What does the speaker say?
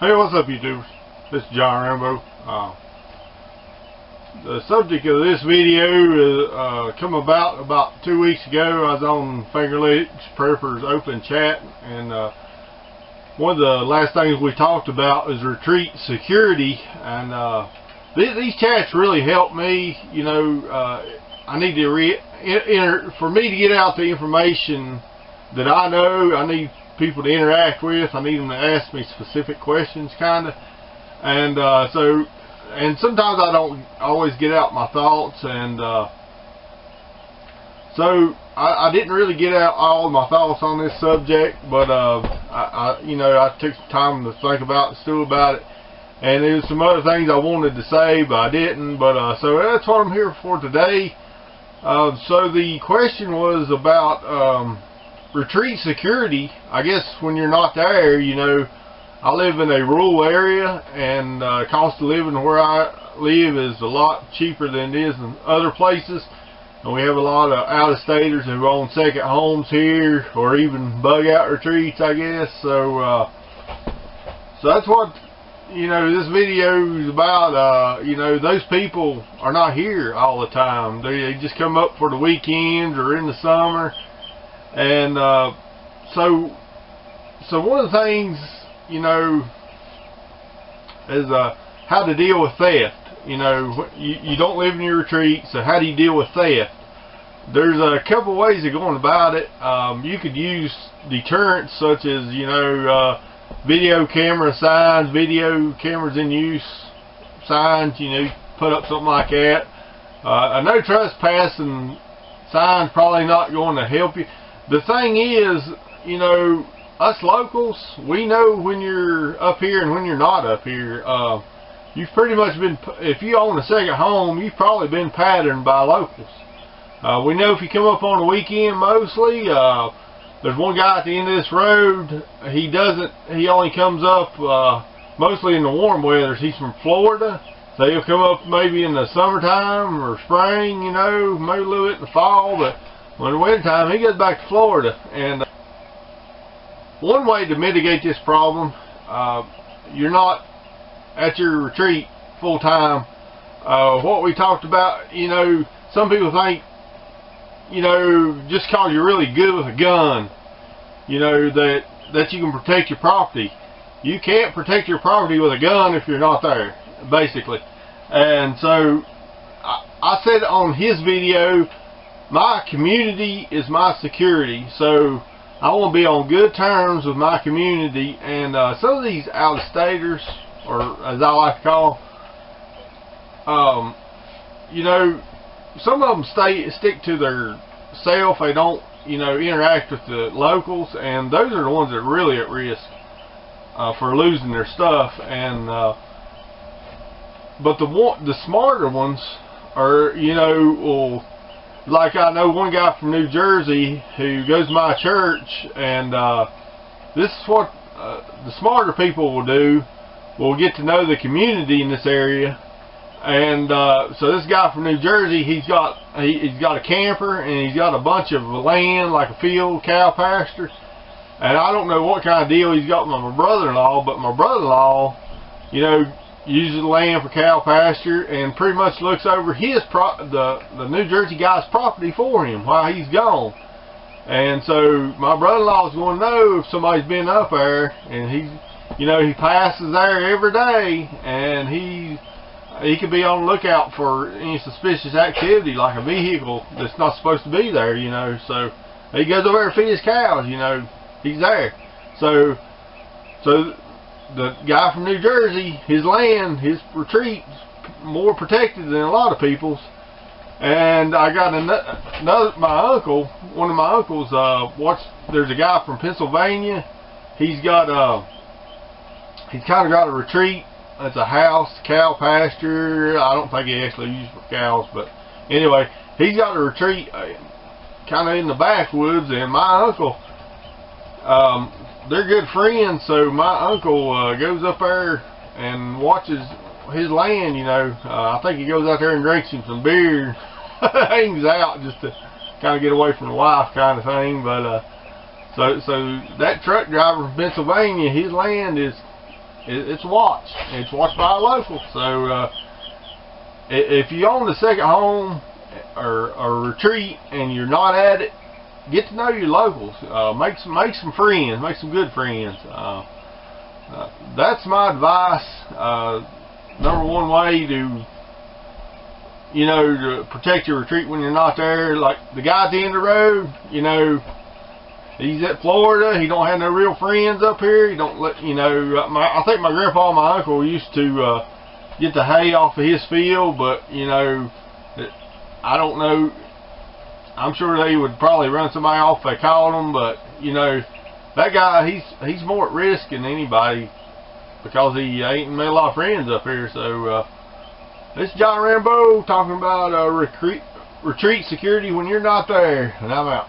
Hey, what's up, YouTubers? This is John Rambo. The subject of this video is come about 2 weeks ago. I was on Finger Licks Preppers open chat, and one of the last things we talked about is retreat security. And these chats really help me. You know, I need to for me to get out the information that I know. I need people to interact with. I need them to ask me specific questions, kinda. And and sometimes I don't always get out my thoughts, and so I didn't really get out all of my thoughts on this subject, but you know, I took some time to think about and stew about it, and there's some other things I wanted to say, but I didn't. But so that's what I'm here for today. So the question was about retreat security. I guess when you're not there, you know, I live in a rural area, and cost of living where I live is a lot cheaper than it is in other places. And we have a lot of out-of-staters who own second homes here, or even bug-out retreats, I guess. So so that's what, you know, this video is about. You know, those people are not here all the time. They just come up for the weekends or in the summer. And so one of the things, you know, is how to deal with theft. You know, you don't live in your retreat, so how do you deal with theft? There's a couple ways of going about it. You could use deterrents, such as, you know, video camera signs, video cameras in use signs. You know, put up something like that. A no trespassing sign's probably not going to help you. The thing is, you know, us locals, we know when you're up here and when you're not up here. You've pretty much been, if you own a second home, you've probably been patterned by locals. We know if you come up on the weekend mostly. There's one guy at the end of this road. He only comes up mostly in the warm weathers. He's from Florida, so he'll come up maybe in the summertime or spring, you know, maybe a little bit in the fall, but when the winter time, he goes back to Florida. And one way to mitigate this problem, you're not at your retreat full time. What we talked about, you know, some people think, you know, just because you're really good with a gun, you know, that you can protect your property. You can't protect your property with a gun if you're not there, basically. And so I said on his video, my community is my security. So I want to be on good terms with my community. And some of these out-of-staters, or as I like to call them, you know, some of them stick to their self. They don't, you know, interact with the locals, and those are the ones that are really at risk for losing their stuff. And but the smarter ones are, you know, like I know one guy from New Jersey who goes to my church, and this is what the smarter people will do. Will get to know the community in this area. And so this guy from New Jersey, he's got a camper, and he's got a bunch of land, like a field, cow pasture. And I don't know what kind of deal he's got with my brother-in-law, but my brother-in-law, you know, uses the land for cow pasture and pretty much looks over the New Jersey guy's property for him while he's gone. And so my brother-in-law is going to know if somebody's been up there, and you know, he passes there every day, and he could be on the lookout for any suspicious activity, like a vehicle that's not supposed to be there, you know. So he goes over there to feed his cows, you know, he's there. So the guy from New Jersey, his land, his retreat's more protected than a lot of people's. And I got one of my uncles, there's a guy from Pennsylvania. He's kind of got a retreat. It's a house, cow pasture. I don't think he actually uses for cows, but anyway, he's got a retreat kind of in the backwoods. And my uncle, they're good friends, so my uncle goes up there and watches his land, you know. I think he goes out there and drinks him some beer, hangs out just to kind of get away from the wife, kind of thing. But so that truck driver from Pennsylvania, his land is it's watched. It's watched by a local. So if you own a second home or a retreat and you're not at it, get to know your locals. Make some friends. Make some good friends. That's my advice. Number one way to, you know, to protect your retreat when you're not there. Like the guy at the end of the road, you know, he's at Florida. He don't have no real friends up here. He don't let, you know, I think my grandpa and my uncle used to get the hay off of his field, but, you know, I don't know. I'm sure they would probably run somebody off if they called them, but, you know, that guy, he's more at risk than anybody because he ain't made a lot of friends up here. So this is John Rambo talking about retreat security when you're not there, and I'm out.